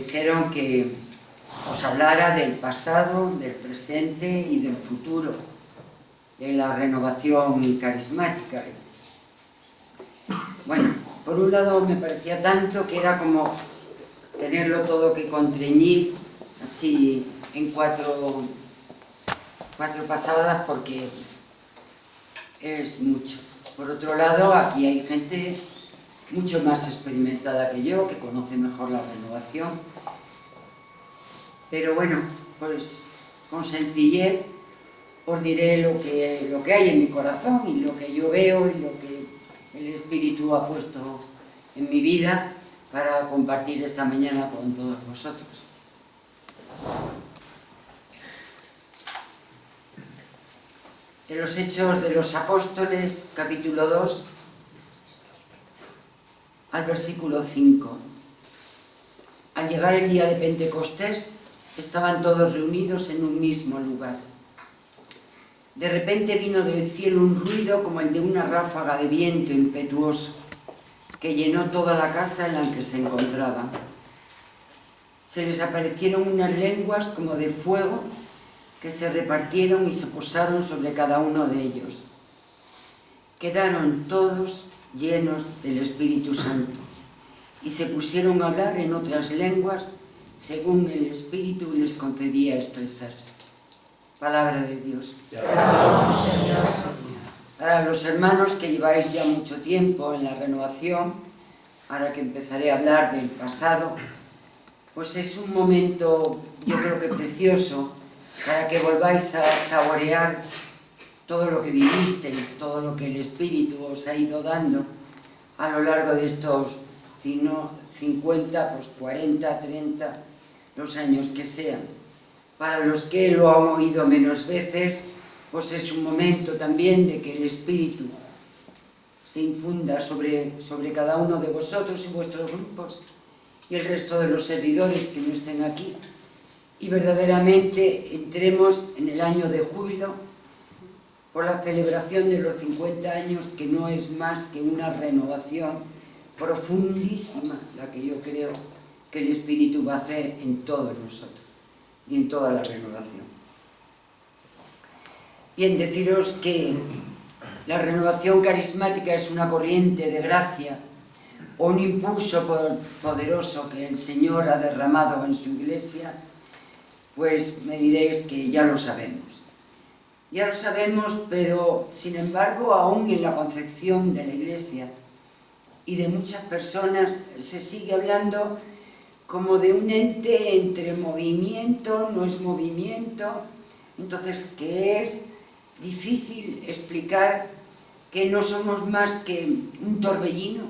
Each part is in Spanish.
dijeron que os hablara del pasado, del presente y del futuro, de la renovación carismática. Bueno, por un lado me parecía tanto que era como tenerlo todo que contrañir así en cuatro pasadas, porque es mucho. Por otro lado, aquí hay gente mucho más experimentada que yo, que conoce mejor la renovación. Pero bueno, pues con sencillez os diré lo que hay en mi corazón y lo que yo veo y lo que el Espíritu ha puesto en mi vida para compartir esta mañana con todos vosotros. En los Hechos de los Apóstoles, capítulo 2, al versículo 5. Al llegar el día de Pentecostés, estaban todos reunidos en un mismo lugar. De repente vino del cielo un ruido como el de una ráfaga de viento impetuoso, que llenó toda la casa en la que se encontraban. Se les aparecieron unas lenguas como de fuego que se repartieron y se posaron sobre cada uno de ellos. Quedaron todos llenos del Espíritu Santo y se pusieron a hablar en otras lenguas según el Espíritu les concedía expresarse. Palabra de Dios. Para los hermanos que lleváis ya mucho tiempo en la renovación, ahora que empezaré a hablar del pasado, pues es un momento, yo creo que precioso, para que volváis a saborear todo lo que vivisteis, todo lo que el Espíritu os ha ido dando a lo largo de estos 50, pues 40, 30, los años que sean. Para los que lo han oído menos veces, pues es un momento también de que el Espíritu se infunda sobre cada uno de vosotros y vuestros grupos y el resto de los servidores que no estén aquí, y verdaderamente entremos en el año de júbilo por la celebración de los 50 años, que no es más que una renovación profundísima la que yo creo que el Espíritu va a hacer en todos nosotros y en toda la renovación. Bien, deciros que la renovación carismática es una corriente de gracia o un impulso poderoso que el Señor ha derramado en su Iglesia. Pues me diréis que ya lo sabemos. Ya lo sabemos, pero sin embargo, aún en la concepción de la Iglesia y de muchas personas se sigue hablando como de un ente entre movimiento, no es movimiento. Entonces, que es difícil explicar que no somos más que un torbellino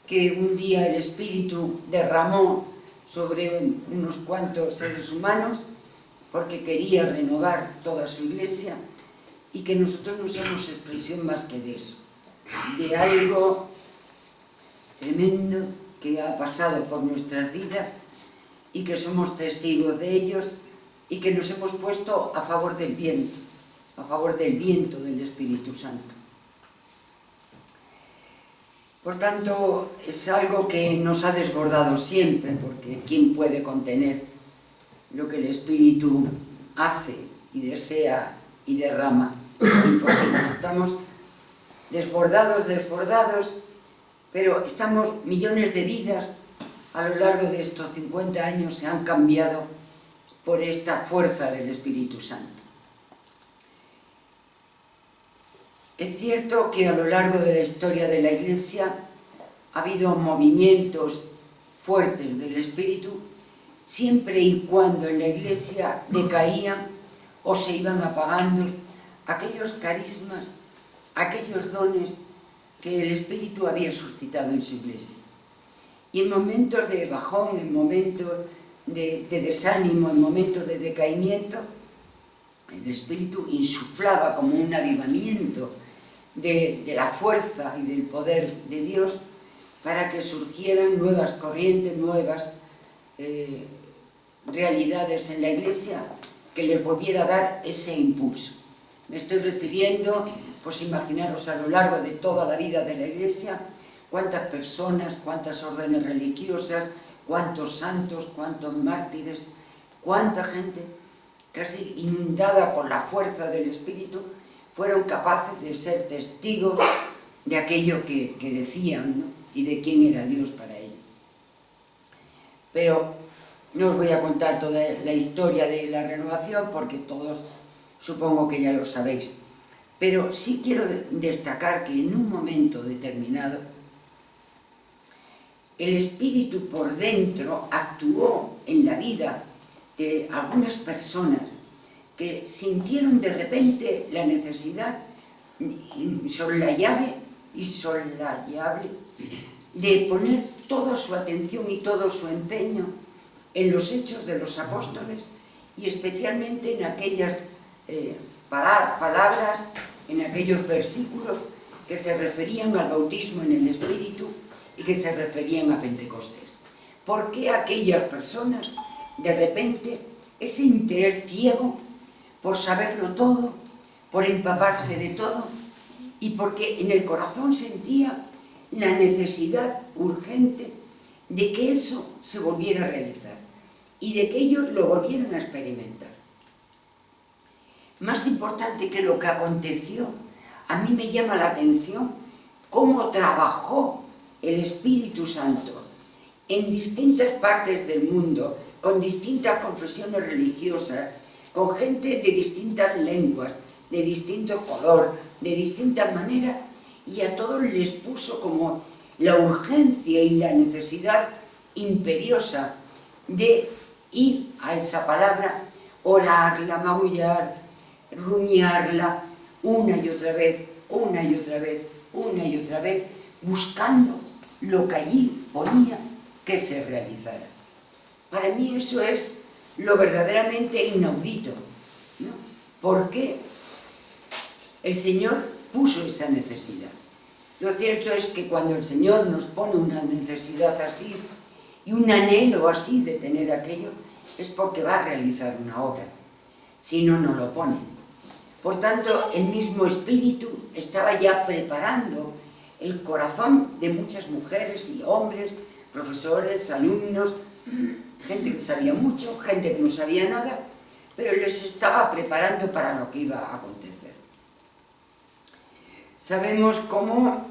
que un día el Espíritu derramó sobre unos cuantos seres humanos porque quería renovar toda su Iglesia, y que nosotros no somos expresión más que de eso, de algo tremendo que ha pasado por nuestras vidas y que somos testigos de ellos, y que nos hemos puesto a favor del viento del Espíritu Santo. Por tanto, es algo que nos ha desbordado siempre, porque ¿quién puede contener lo que el Espíritu hace y desea y derrama? Imposible. Estamos desbordados, pero estamos, millones de vidas a lo largo de estos 50 años se han cambiado por esta fuerza del Espíritu Santo. Es cierto que a lo largo de la historia de la Iglesia ha habido movimientos fuertes del Espíritu, siempre y cuando en la Iglesia decaían o se iban apagando aquellos carismas, aquellos dones que el Espíritu había suscitado en su Iglesia. Y en momentos de bajón, en momentos de desánimo, en momentos de decaimiento, el Espíritu insuflaba como un avivamiento de la fuerza y del poder de Dios para que surgieran nuevas corrientes, nuevas realidades en la Iglesia que les volviera a dar ese impulso. Me estoy refiriendo, pues imaginaros a lo largo de toda la vida de la Iglesia, cuántas personas, cuántas órdenes religiosas, cuántos santos, cuántos mártires, cuánta gente, casi inundada con la fuerza del Espíritu, fueron capaces de ser testigos de aquello que decían, ¿no? Y de quién era Dios para ellos. Pero no os voy a contar toda la historia de la renovación, porque todos supongo que ya lo sabéis. Pero sí quiero destacar que en un momento determinado el Espíritu por dentro actuó en la vida de algunas personas que sintieron de repente la necesidad insoslayable de poner toda su atención y todo su empeño en los hechos de los apóstoles y especialmente en aquellas palabras, en aquellos versículos que se referían al bautismo en el Espíritu y que se referían a Pentecostés. ¿Por qué aquellas personas, de repente, ese interés ciego por saberlo todo, por empaparse de todo, y porque en el corazón sentía la necesidad urgente de que eso se volviera a realizar y de que ellos lo volvieran a experimentar? Más importante que lo que aconteció, a mí me llama la atención cómo trabajó el Espíritu Santo en distintas partes del mundo, con distintas confesiones religiosas, con gente de distintas lenguas, de distinto color, de distintas maneras, y a todos les puso como la urgencia y la necesidad imperiosa de ir a esa palabra, orarla, magullar, rumiarla una y otra vez, una y otra vez, una y otra vez, buscando lo que allí ponía que se realizara. Para mí eso es lo verdaderamente inaudito, ¿no? Porque el Señor puso esa necesidad. Lo cierto es que cuando el Señor nos pone una necesidad así y un anhelo así de tener aquello, es porque va a realizar una obra, si no, no lo pone. Por tanto, el mismo Espíritu estaba ya preparando el corazón de muchas mujeres y hombres, profesores, alumnos, gente que sabía mucho, gente que no sabía nada, pero les estaba preparando para lo que iba a acontecer. Sabemos cómo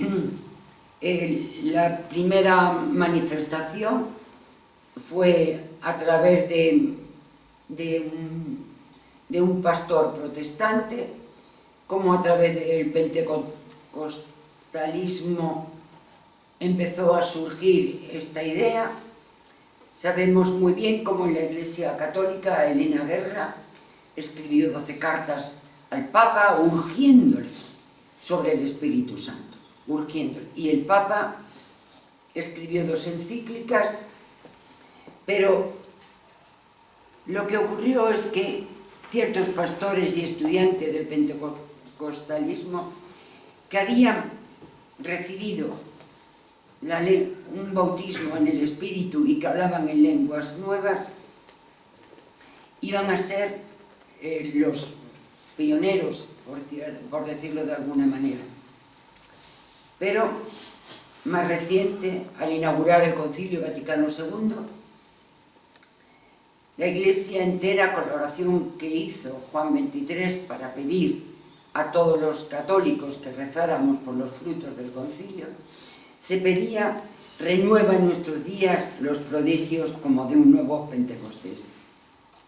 la primera manifestación fue a través de un pastor protestante, como a través del pentecostalismo empezó a surgir esta idea. Sabemos muy bien cómo en la Iglesia Católica Elena Guerra escribió 12 cartas al Papa urgiéndole sobre el Espíritu Santo, urgiéndole. Y el Papa escribió 2 encíclicas, pero lo que ocurrió es que ciertos pastores y estudiantes del pentecostalismo que habían recibido un bautismo en el Espíritu y que hablaban en lenguas nuevas, iban a ser los pioneros, por decirlo de alguna manera. Pero más reciente, al inaugurar el Concilio Vaticano II, la Iglesia entera, con la oración que hizo Juan XXIII para pedir a todos los católicos que rezáramos por los frutos del concilio, se pedía: renueva en nuestros días los prodigios como de un nuevo Pentecostés.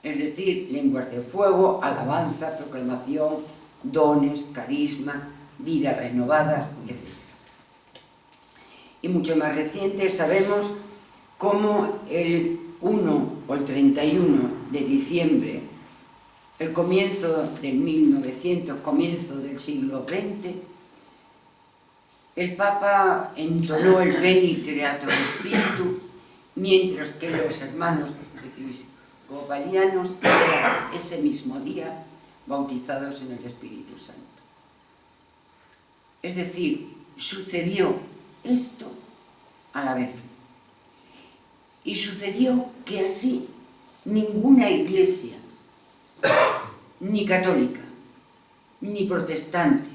Es decir, lenguas de fuego, alabanza, proclamación, dones, carisma, vidas renovadas, etc. Y mucho más reciente sabemos cómo el 1 o el 31 de diciembre, el comienzo del 1900, comienzo del siglo XX, el Papa entonó el Veni Creator Spiritu, mientras que los hermanos episcopalianos eran ese mismo día bautizados en el Espíritu Santo. Es decir, sucedió esto a la vez. Y sucedió que así ninguna iglesia, ni católica, ni protestante,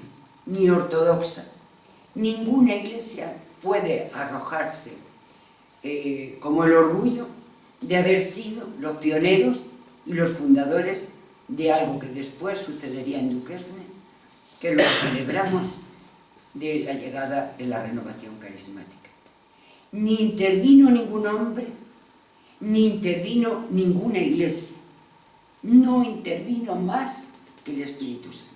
ni ortodoxa, ninguna iglesia puede arrojarse como el orgullo de haber sido los pioneros y los fundadores de algo que después sucedería en Duquesne, que lo celebramos de la llegada de la renovación carismática. Ni intervino ningún hombre, ni intervino ninguna iglesia. No intervino más que el Espíritu Santo.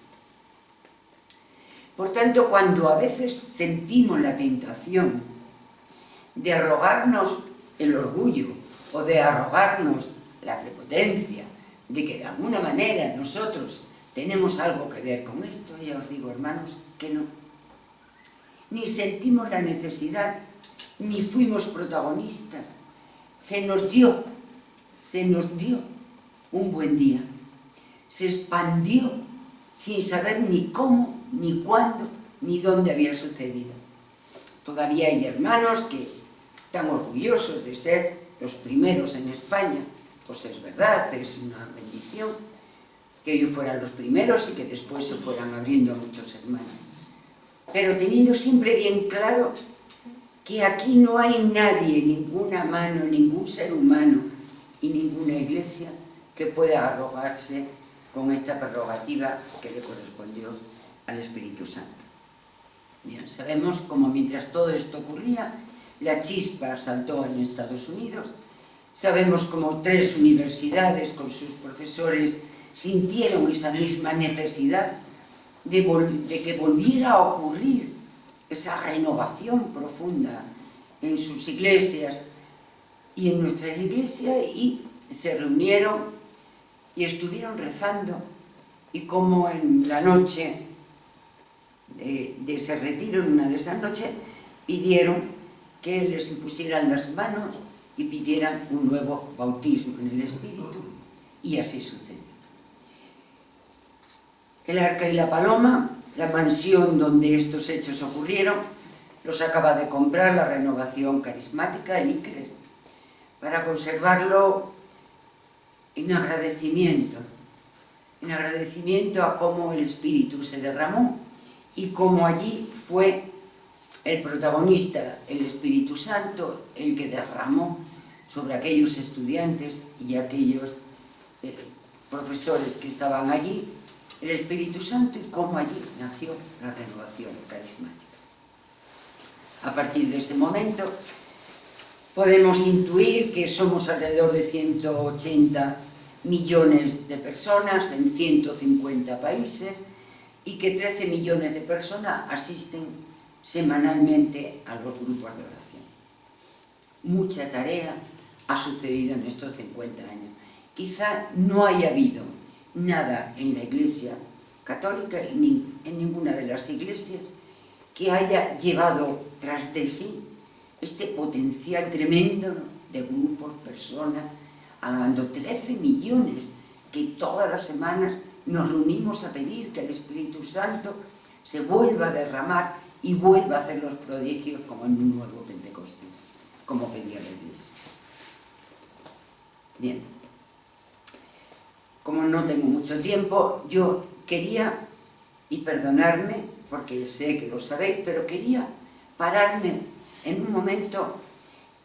Por tanto, cuando a veces sentimos la tentación de arrogarnos el orgullo o de arrogarnos la prepotencia, de que de alguna manera nosotros tenemos algo que ver con esto, ya os digo, hermanos, que no. Ni sentimos la necesidad, ni fuimos protagonistas. Se nos dio un buen día. Se expandió sin saber ni cómo, ni cuándo, ni dónde había sucedido. Todavía hay hermanos que están orgullosos de ser los primeros en España. Pues es verdad, es una bendición que ellos fueran los primeros y que después se fueran abriendo a muchos hermanos. Pero teniendo siempre bien claro que aquí no hay nadie, ninguna mano, ningún ser humano y ninguna iglesia que pueda arrogarse con esta prerrogativa que le correspondió al Espíritu Santo. Bien, sabemos cómo mientras todo esto ocurría, la chispa saltó en Estados Unidos. Sabemos cómo 3 universidades con sus profesores sintieron esa misma necesidad de que volviera a ocurrir esa renovación profunda en sus iglesias y en nuestras iglesias, y se reunieron y estuvieron rezando, y como en la noche de ese retiro, en una de esas noches, pidieron que les impusieran las manos y pidieran un nuevo bautismo en el Espíritu, y así sucedió. El Arca y la Paloma, la mansión donde estos hechos ocurrieron, los acaba de comprar la Renovación Carismática, el ICRES, para conservarlo en agradecimiento a cómo el Espíritu se derramó y cómo allí fue el protagonista, el Espíritu Santo, el que derramó sobre aquellos estudiantes y aquellos profesores que estaban allí, el Espíritu Santo, y cómo allí nació la renovación carismática. A partir de ese momento podemos intuir que somos alrededor de 180 millones de personas en 150 países y que 13 millones de personas asisten semanalmente a los grupos de oración. Mucha tarea ha sucedido en estos 50 años. Quizá no haya habido nada en la Iglesia católica, ni en ninguna de las iglesias, que haya llevado tras de sí este potencial tremendo de grupos, personas, alabando 13 millones que todas las semanas nos reunimos a pedir que el Espíritu Santo se vuelva a derramar y vuelva a hacer los prodigios como en un nuevo Pentecostés, como pedía la Iglesia. Bien, como no tengo mucho tiempo, yo quería, y perdonarme, porque sé que lo sabéis, pero quería pararme en un momento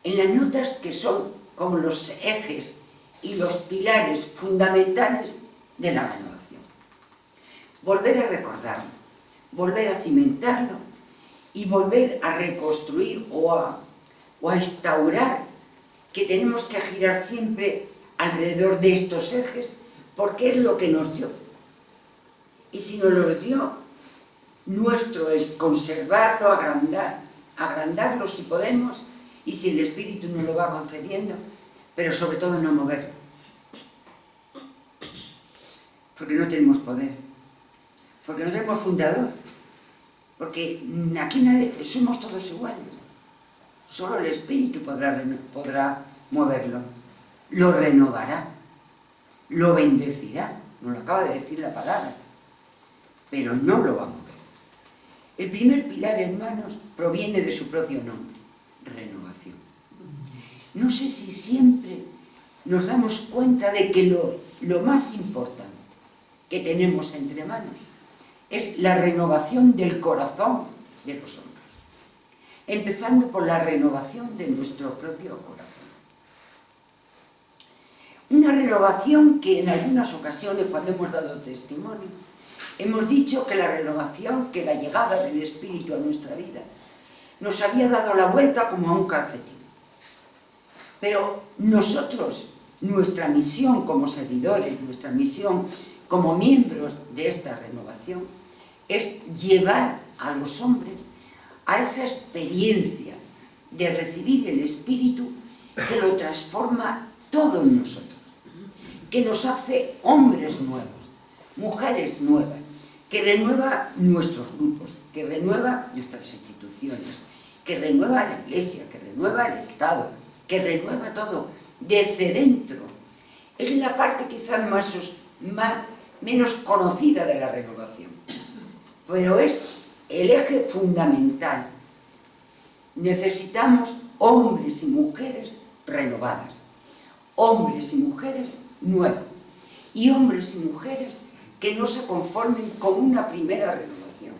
en las notas que son como los ejes y los pilares fundamentales de la renovación. Volver a recordarlo, volver a cimentarlo y volver a reconstruir o a instaurar que tenemos que girar siempre alrededor de estos ejes, porque es lo que nos dio. Y si nos lo dio, nuestro es conservarlo, agrandarlo si podemos, y si el Espíritu nos lo va concediendo, pero sobre todo no moverlo. Porque no tenemos poder, porque no tenemos fundador, porque aquí somos todos iguales. Solo el Espíritu podrá moverlo, lo renovará, lo bendecirá, nos lo acaba de decir la palabra, pero no lo va a mover. El primer pilar, hermanos, proviene de su propio nombre, renovación. No sé si siempre nos damos cuenta de que lo más importante que tenemos entre manos es la renovación del corazón de los hombres. empezando por la renovación de nuestro propio corazón. Una renovación que en algunas ocasiones, cuando hemos dado testimonio, hemos dicho que la renovación, que la llegada del Espíritu a nuestra vida, nos había dado la vuelta como a un calcetín. Pero nosotros, nuestra misión como servidores, nuestra misión como miembros de esta renovación, es llevar a los hombres a esa experiencia de recibir el Espíritu que lo transforma todo en nosotros, que nos hace hombres nuevos, mujeres nuevas, que renueva nuestros grupos, que renueva nuestras instituciones, que renueva la Iglesia, que renueva el Estado, que renueva todo desde dentro. Es la parte quizás menos conocida de la renovación, pero es el eje fundamental. Necesitamos hombres y mujeres renovadas, hombres y mujeres nuevos, y hombres y mujeres que no se conformen con una primera renovación,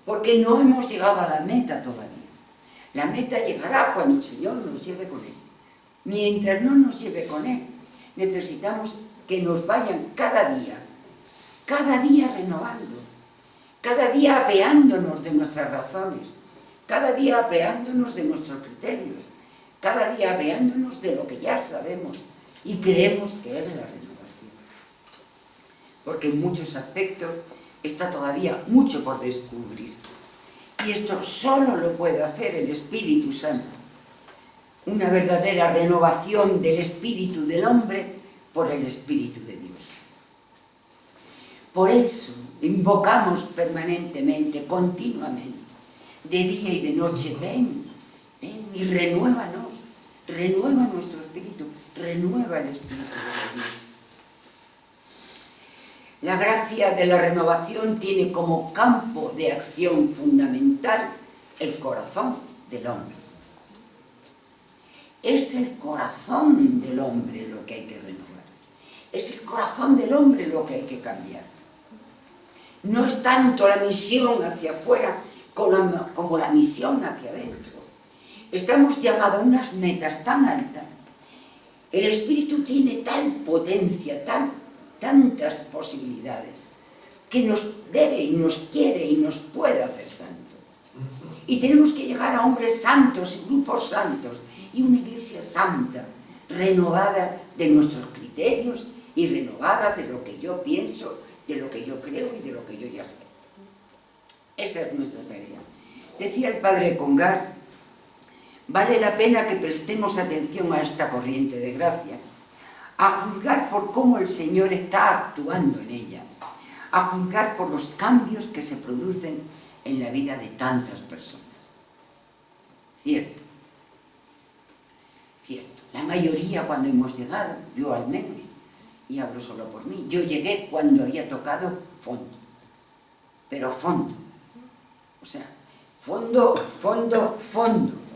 porque no hemos llegado a la meta todavía. La meta llegará cuando el Señor nos lleve con Él. Mientras no nos lleve con Él, necesitamos que nos vayan cada día renovando, cada día apeándonos de nuestras razones, cada día apeándonos de nuestros criterios, cada día apeándonos de lo que ya sabemos y creemos que es la renovación. Porque en muchos aspectos está todavía mucho por descubrir. Y esto solo lo puede hacer el Espíritu Santo. Una verdadera renovación del espíritu del hombre por el Espíritu de Dios. Por eso invocamos permanentemente, continuamente, de día y de noche, ven y renuévanos, renueva nuestro espíritu, renueva el espíritu de la Iglesia. La gracia de la renovación tiene como campo de acción fundamental el corazón del hombre. Es el corazón del hombre lo que hay que renovar. Es el corazón del hombre lo que hay que cambiar. No es tanto la misión hacia afuera como la misión hacia adentro. Estamos llamados a unas metas tan altas. El Espíritu tiene tal potencia, tantas posibilidades, que nos debe y nos quiere y nos puede hacer santos. Y tenemos que llegar a hombres santos y grupos santos y una iglesia santa, renovada de nuestros criterios y renovada de lo que yo pienso, de lo que yo creo y de lo que yo ya sé. Esa es nuestra tarea. Decía el padre Congar, vale la pena que prestemos atención a esta corriente de gracia, a juzgar por cómo el Señor está actuando en ella, a juzgar por los cambios que se producen en la vida de tantas personas. Cierto, la mayoría cuando hemos llegado, yo al menos, y hablo solo por mí, yo llegué cuando había tocado fondo, pero fondo, o sea, fondo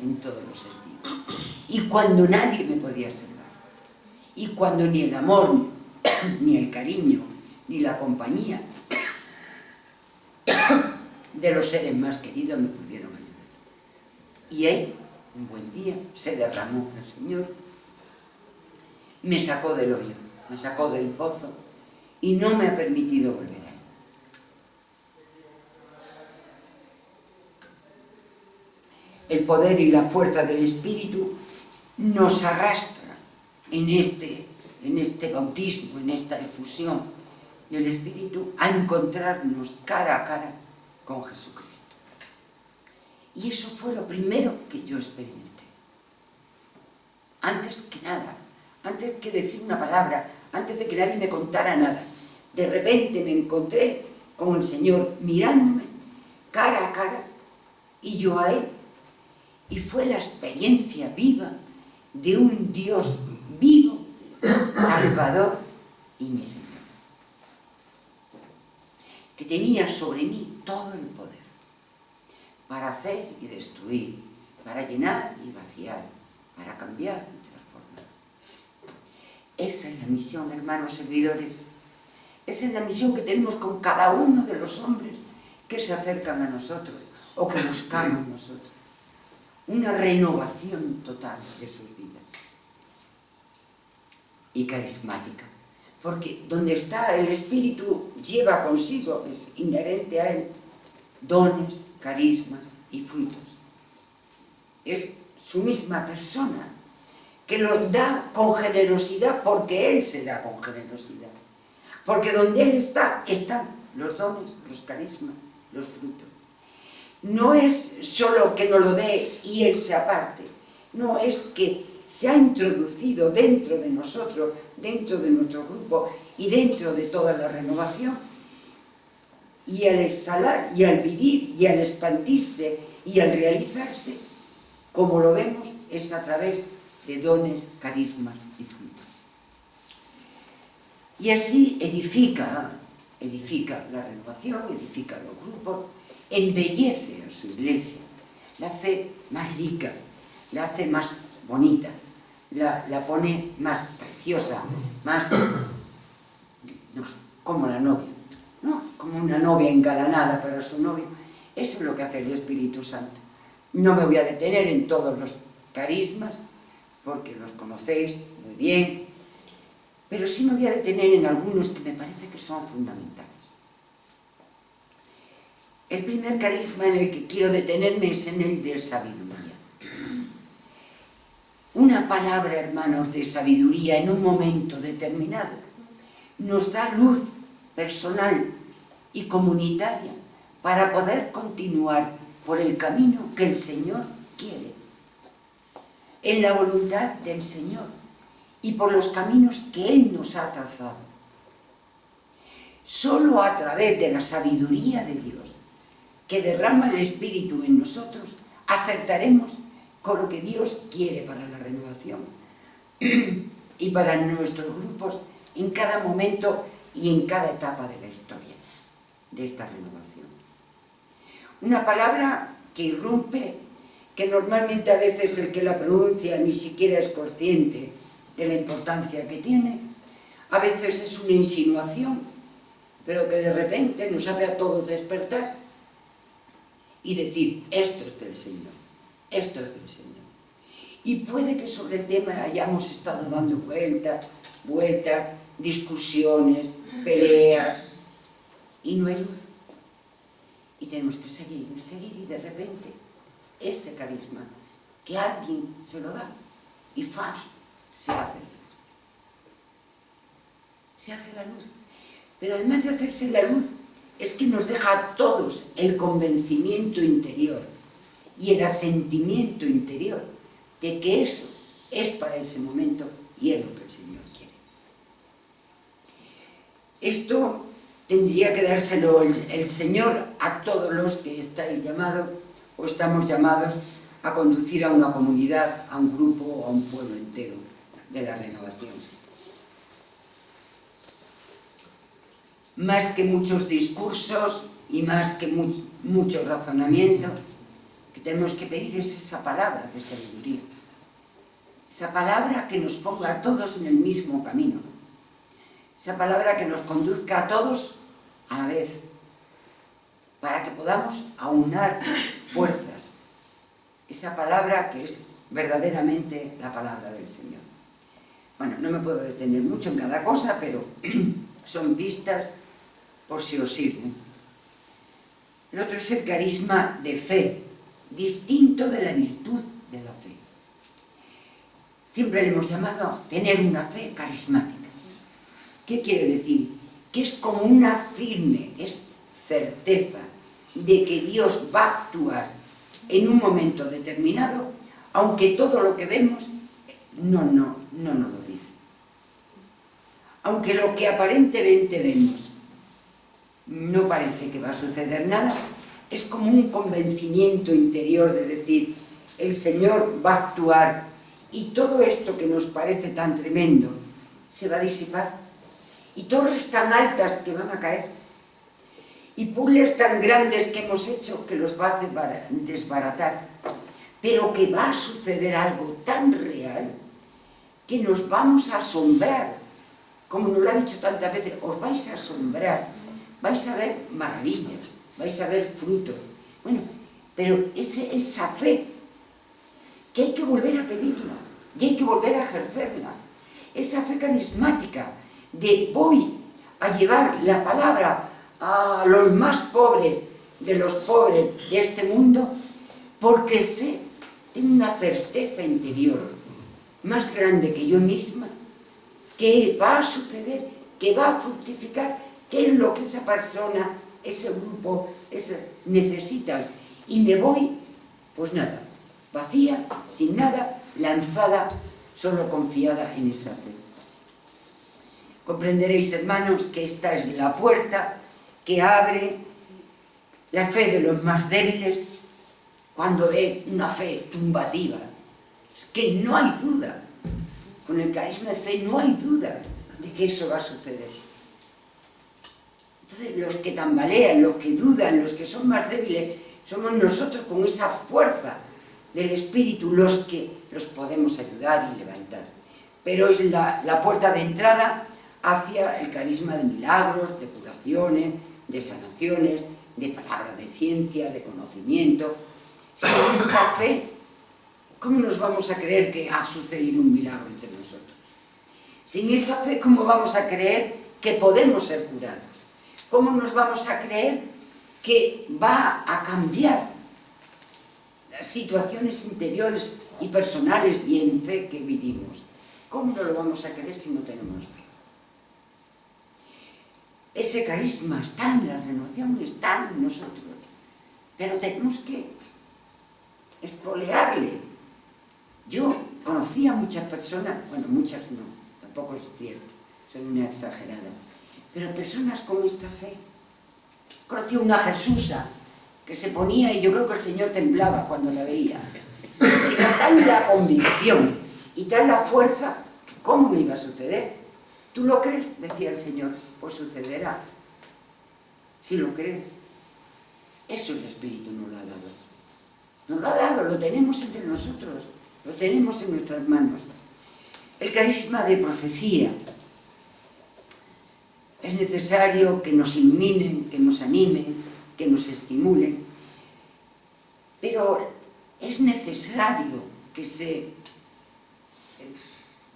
en todos los sentidos, y cuando nadie me podía salvar, y cuando ni el amor, ni el cariño, ni la compañía de los seres más queridos me pudieron ayudar. Y ahí, un buen día, se derramó el Señor, me sacó del hoyo, me sacó del pozo y no me ha permitido volver a él. El poder y la fuerza del Espíritu nos arrastra en este bautismo, en esta efusión del Espíritu, a encontrarnos cara a cara con Jesucristo. Y eso fue lo primero que yo experimenté. Antes que nada, antes que decir una palabra, antes de que nadie me contara nada, de repente me encontré con el Señor mirándome cara a cara y yo a Él. Y fue la experiencia viva de un Dios vivo, Salvador y mi Señor, que tenía sobre mí todo el poder para hacer y destruir, para llenar y vaciar, para cambiar y transformar. Esa es la misión, hermanos servidores. Esa es la misión que tenemos con cada uno de los hombres que se acercan a nosotros o que buscamos nosotros. una renovación total de sus vidas. Y carismática, porque donde está el Espíritu lleva consigo, es inherente a él, dones, carismas y frutos. Es su misma persona, que los da con generosidad, porque él se da con generosidad. Porque donde él está, están los dones, los carismas, los frutos. No es solo que nos lo dé y él se aparte, no, es que se ha introducido dentro de nosotros, dentro de nuestro grupo y dentro de toda la renovación. Y al exhalar, y al vivir, y al expandirse, y al realizarse, como lo vemos, es a través de dones, carismas y frutos. Y así edifica la renovación, edifica los grupos, embellece a su iglesia, la hace más rica, la hace más bonita, la pone más preciosa, más, no sé, como la novia, ¿no? Como una novia engalanada para su novio. Eso es lo que hace el Espíritu Santo. No me voy a detener en todos los carismas, porque los conocéis muy bien, pero sí me voy a detener en algunos que me parece que son fundamentales. El primer carisma en el que quiero detenerme es en el de sabiduría. Una palabra, hermanos, de sabiduría en un momento determinado nos da luz personal y comunitaria para poder continuar por el camino que el Señor quiere, en la voluntad del Señor y por los caminos que Él nos ha trazado. Solo a través de la sabiduría de Dios, que derrama el Espíritu en nosotros, acertaremos con lo que Dios quiere para la renovación y para nuestros grupos en cada momento y en cada etapa de la historia de esta renovación. Una palabra que irrumpe, que normalmente a veces el que la pronuncia ni siquiera es consciente de la importancia que tiene, a veces es una insinuación, pero que de repente nos hace a todos despertar y decir, esto es del Señor, esto es del Señor. Y puede que sobre el tema hayamos estado dando vueltas, discusiones, peleas, y no hay luz. Y tenemos que seguir, y de repente ese carisma que alguien se lo da y ¡faz! Se hace la luz. Se hace la luz. Pero además de hacerse la luz, es que nos deja a todos el convencimiento interior y el asentimiento interior de que eso es para ese momento y es lo que el Señor quiere. Esto tendría que dárselo el Señor a todos los que estáis llamados o estamos llamados a conducir a una comunidad, a un grupo o a un pueblo entero de la renovación. Más que muchos discursos y más que mucho razonamiento, que tenemos que pedir es esa palabra de sabiduría. Esa palabra que nos ponga a todos en el mismo camino. Esa palabra que nos conduzca a todos a la vez, para que podamos aunar fuerzas. Esa palabra que es verdaderamente la palabra del Señor. Bueno, no me puedo detener mucho en cada cosa, pero son pistas por si os sirven. El otro es el carisma de fe, distinto de la virtud de la fe. Siempre le hemos llamado a tener una fe carismática. ¿Qué quiere decir? Que es como una firme, es certeza de que Dios va a actuar en un momento determinado, aunque todo lo que vemos no nos lo dice. Aunque lo que aparentemente vemos no parece que va a suceder nada, es como un convencimiento interior de decir, el Señor va a actuar y todo esto que nos parece tan tremendo se va a disipar. Y torres tan altas que van a caer, y puzzles tan grandes que hemos hecho que los va a desbaratar, pero que va a suceder algo tan real que nos vamos a asombrar, como nos lo ha dicho tantas veces, os vais a asombrar, vais a ver maravillas, vais a ver frutos. Bueno, pero esa fe que hay que volver a pedirla y hay que volver a ejercerla. Esa fe carismática de voy a llevar la palabra a los más pobres de los pobres de este mundo, porque sé, tengo una certeza interior más grande que yo misma, que va a suceder, que va a fructificar, que es lo que esa persona, ese grupo, necesita. Y me voy, pues nada, vacía, sin nada, lanzada, solo confiada en esa fe. Comprenderéis, hermanos, que esta es la puerta que abre la fe de los más débiles cuando es una fe tumbativa. Es que no hay duda, con el carisma de fe no hay duda de que eso va a suceder. Entonces, los que tambalean, los que dudan, los que son más débiles, somos nosotros con esa fuerza del Espíritu los que los podemos ayudar y levantar. Pero es la puerta de entrada hacia el carisma de milagros, de curaciones, de sanaciones, de palabra de ciencia, de conocimiento. Sin esta fe, ¿cómo nos vamos a creer que ha sucedido un milagro entre nosotros? Sin esta fe, ¿cómo vamos a creer que podemos ser curados? ¿Cómo nos vamos a creer que va a cambiar las situaciones interiores y personales y en fe que vivimos? ¿Cómo no lo vamos a creer si no tenemos fe? Ese carisma está en la renovación, está en nosotros, pero tenemos que espolearle. Yo conocí a muchas personas, bueno, muchas no, tampoco es cierto, soy una exagerada, pero personas con esta fe. Conocí a una Jesusa que se ponía, y yo creo que el Señor temblaba cuando la veía, que era tal la convicción y tal la fuerza, que ¿cómo me iba a suceder? ¿Tú lo crees? Decía el Señor. Pues sucederá. Si lo crees. Eso el Espíritu nos lo ha dado. Nos lo ha dado, lo tenemos entre nosotros. Lo tenemos en nuestras manos. El carisma de profecía. Es necesario que nos iluminen, que nos animen, que nos estimulen. Pero es necesario que se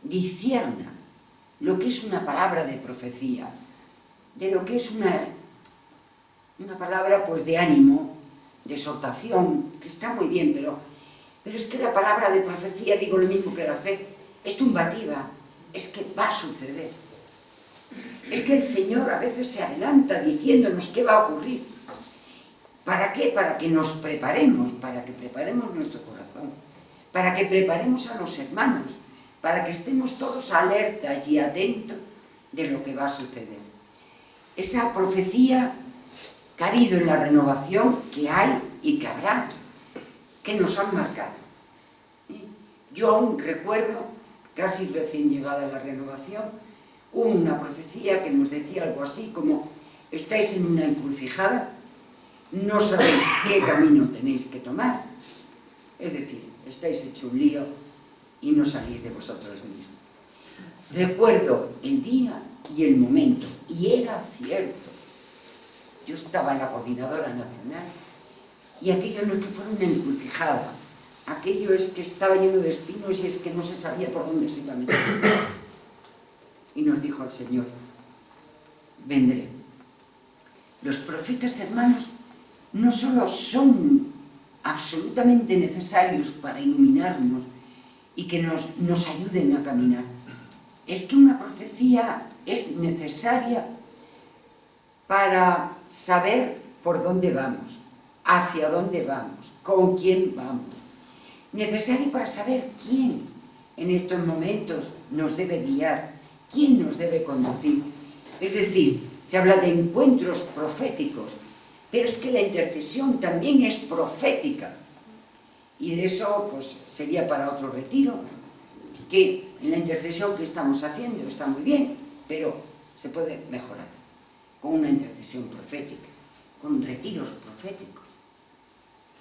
discierna lo que es una palabra de profecía, de lo que es una palabra pues de ánimo, de exhortación, que está muy bien, pero es que la palabra de profecía, digo lo mismo que la fe, es tumbativa, es que va a suceder. Es que el Señor a veces se adelanta diciéndonos qué va a ocurrir. ¿Para qué? Para que nos preparemos, para que preparemos nuestro corazón, para que preparemos a los hermanos, para que estemos todos alertas y atentos de lo que va a suceder. Esa profecía que ha habido en la renovación, que hay y que habrá, que nos han marcado. Yo aún recuerdo, casi recién llegada a la renovación, una profecía que nos decía algo así como: estáis en una encrucijada, no sabéis qué camino tenéis que tomar. Es decir, estáis hecho un lío y no salís de vosotros mismos. Recuerdo el día y el momento, y era cierto. Yo estaba en la coordinadora nacional y aquello no es que fuera una encrucijada, aquello es que estaba lleno de espinos y es que no se sabía por dónde se iba a meter. Y nos dijo el Señor: vendré. Los profetas, hermanos, no solo son absolutamente necesarios para iluminarnos y que nos ayuden a caminar, es que una profecía es necesaria para saber por dónde vamos, hacia dónde vamos, con quién vamos. Necesaria para saber quién en estos momentos nos debe guiar, quién nos debe conducir. Es decir, se habla de encuentros proféticos, pero es que la intercesión también es profética. Y de eso pues sería para otro retiro, que en la intercesión que estamos haciendo está muy bien, pero se puede mejorar con una intercesión profética, con retiros proféticos.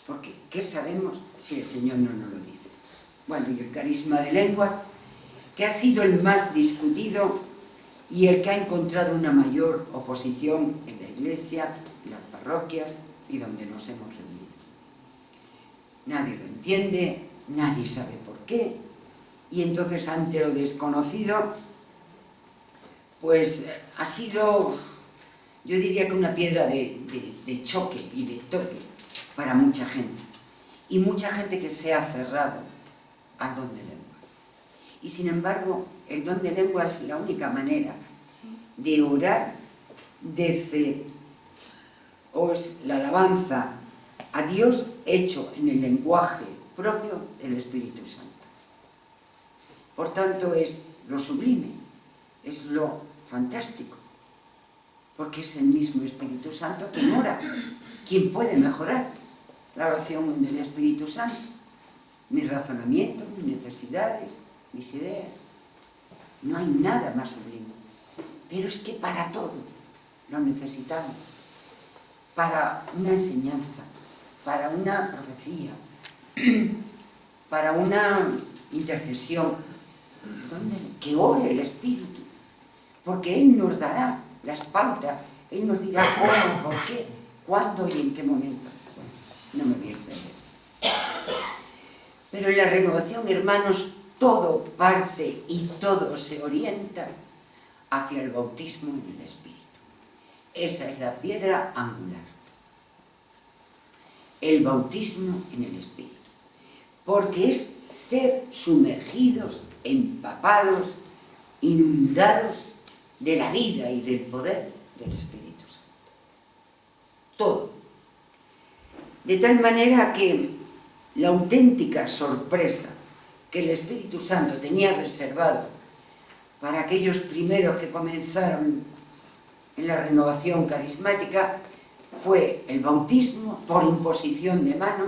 Porque ¿qué sabemos si el Señor no nos lo dice? Bueno, y el carisma de lengua, que ha sido el más discutido y el que ha encontrado una mayor oposición en la Iglesia, en las parroquias y donde nos hemos reunido. Nadie lo entiende, nadie sabe por qué, y entonces ante lo desconocido, pues ha sido, yo diría que una piedra de choque y de toque para mucha gente, y mucha gente que se ha cerrado al don de lengua. Y sin embargo, el don de lengua es la única manera de orar desde, o es la alabanza a Dios hecho en el lenguaje propio del Espíritu Santo. Por tanto, es lo sublime, es lo fantástico, porque es el mismo Espíritu Santo quien ora. ¿Quién puede mejorar la oración en el Espíritu Santo? Mis razonamientos, mis necesidades, mis ideas. No hay nada más sublime. Pero es que para todo lo necesitamos. Para una enseñanza, para una profecía, para una intercesión, que ore el Espíritu, porque Él nos dará las pautas, Él nos dirá cómo, por qué, cuándo y en qué momento. Bueno, no me voy a extender. Pero en la renovación, hermanos, todo parte y todo se orienta hacia el bautismo en el Espíritu. Esa es la piedra angular. El bautismo en el Espíritu. Porque es ser sumergidos, empapados, inundados de la vida y del poder del Espíritu Santo. Todo. De tal manera que la auténtica sorpresa que el Espíritu Santo tenía reservado para aquellos primeros que comenzaron en la renovación carismática fue el bautismo por imposición de mano,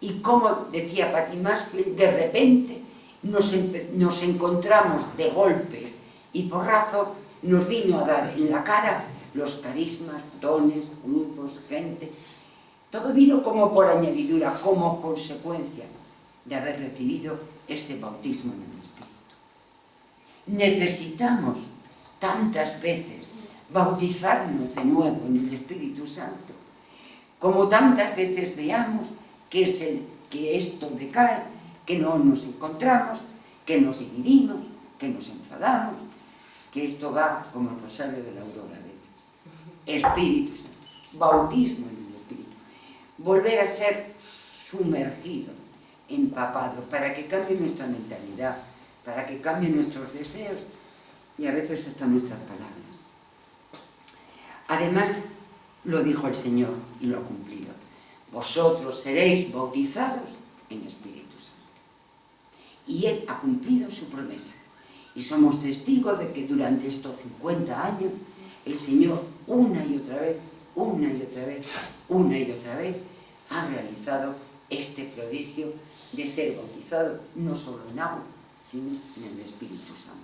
y como decía Patty Mansfield, de repente nos encontramos de golpe y porrazo, nos vino a dar en la cara los carismas, dones, grupos, gente. Todo vino como por añadidura, como consecuencia de haber recibido ese bautismo en el Espíritu. Necesitamos tantas veces bautizarnos de nuevo en el Espíritu Santo, como tantas veces veamos que esto decae, que no nos encontramos, que nos dividimos, que nos enfadamos, que esto va como el rosario de la aurora a veces. Espíritu Santo, bautismo en el Espíritu. Volver a ser sumergido, empapado, para que cambie nuestra mentalidad, para que cambien nuestros deseos y a veces hasta nuestras palabras. Además, lo dijo el Señor y lo ha cumplido. Vosotros seréis bautizados en Espíritu Santo. Y Él ha cumplido su promesa. Y somos testigos de que durante estos 50 años el Señor una y otra vez, una y otra vez, una y otra vez ha realizado este prodigio de ser bautizado no solo en agua, sino en el Espíritu Santo,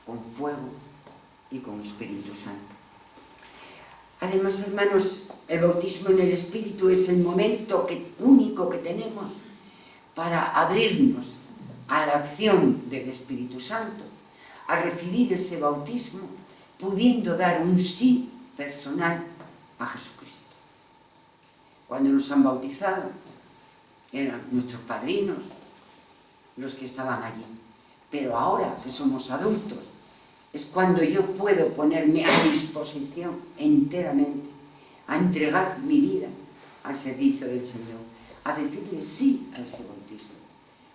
con fuego y con Espíritu Santo. Además, hermanos, el bautismo en el Espíritu es el momento único que tenemos para abrirnos a la acción del Espíritu Santo, a recibir ese bautismo, pudiendo dar un sí personal a Jesucristo. Cuando nos han bautizado, eran nuestros padrinos los que estaban allí. Pero ahora que somos adultos, es cuando yo puedo ponerme a disposición enteramente, a entregar mi vida al servicio del Señor, a decirle sí a ese bautismo.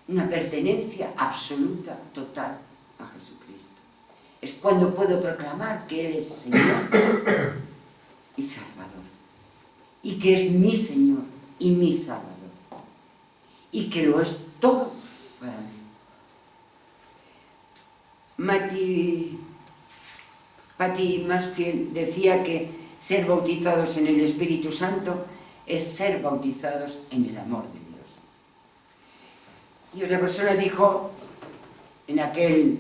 Una pertenencia absoluta, total a Jesucristo. Es cuando puedo proclamar que Él es Señor y Salvador, y que es mi Señor y mi Salvador, y que lo es todo para mí. Patty Mansfield decía que ser bautizados en el Espíritu Santo es ser bautizados en el amor de Dios. Y otra persona dijo en aquel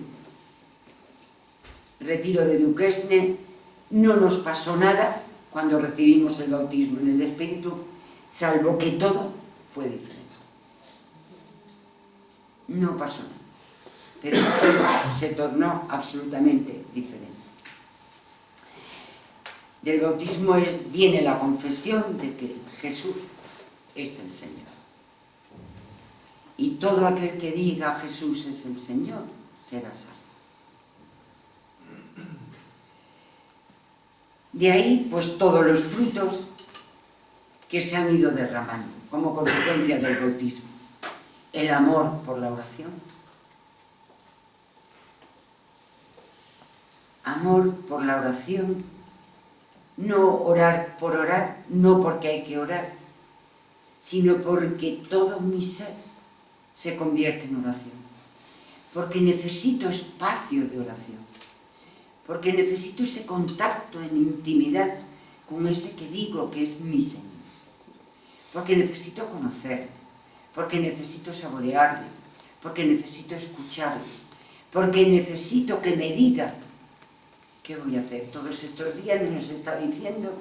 retiro de Duquesne, no nos pasó nada cuando recibimos el bautismo en el Espíritu, salvo que todo fue diferente. No pasó nada, pero todo se tornó absolutamente diferente. Del bautismo viene la confesión de que Jesús es el Señor. y todo aquel que diga Jesús es el Señor será salvo. De ahí, pues, todos los frutos que se han ido derramando como consecuencia del bautismo. El amor por la oración. Amor por la oración. No orar por orar, no porque hay que orar, sino porque todo mi ser se convierte en oración. Porque necesito espacio de oración. Porque necesito ese contacto en intimidad con ese que digo que es mi Señor. Porque necesito conocerle, porque necesito saborearle, porque necesito escucharle, porque necesito que me diga qué voy a hacer. Todos estos días nos está diciendo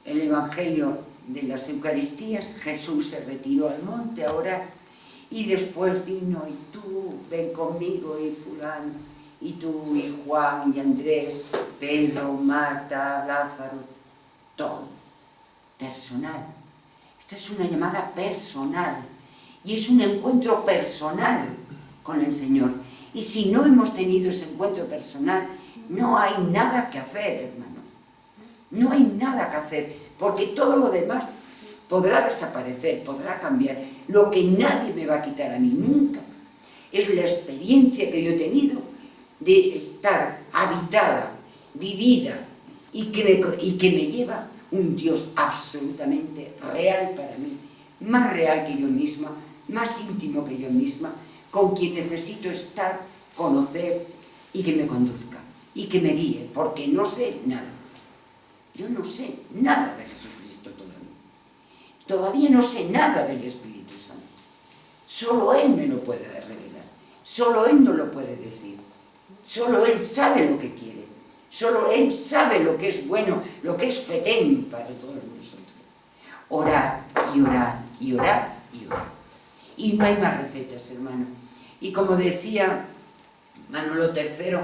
el Evangelio de las Eucaristías, Jesús se retiró al monte a orar y después vino y tú ven conmigo y fulano, y tú y Juan y Andrés, Pedro, Marta, Lázaro, todo personal. Esto es una llamada personal y es un encuentro personal con el Señor. Y si no hemos tenido ese encuentro personal, no hay nada que hacer, hermanos. No hay nada que hacer, porque todo lo demás podrá desaparecer, podrá cambiar. Lo que nadie me va a quitar a mí nunca es la experiencia que yo he tenido de estar habitada, vivida y que me lleva un Dios absolutamente real para mí, más real que yo misma, más íntimo que yo misma, con quien necesito estar, conocer y que me conduzca y que me guíe, porque no sé nada. Yo no sé nada de Jesucristo todavía. Todavía no sé nada del Espíritu Santo. Solo Él me lo puede revelar. Solo Él no lo puede decir. Solo Él sabe lo que quiere. Solo Él sabe lo que es bueno, lo que es fetén para todos nosotros. Orar y orar y orar y orar. Y no hay más recetas, hermano. Y como decía Manolo III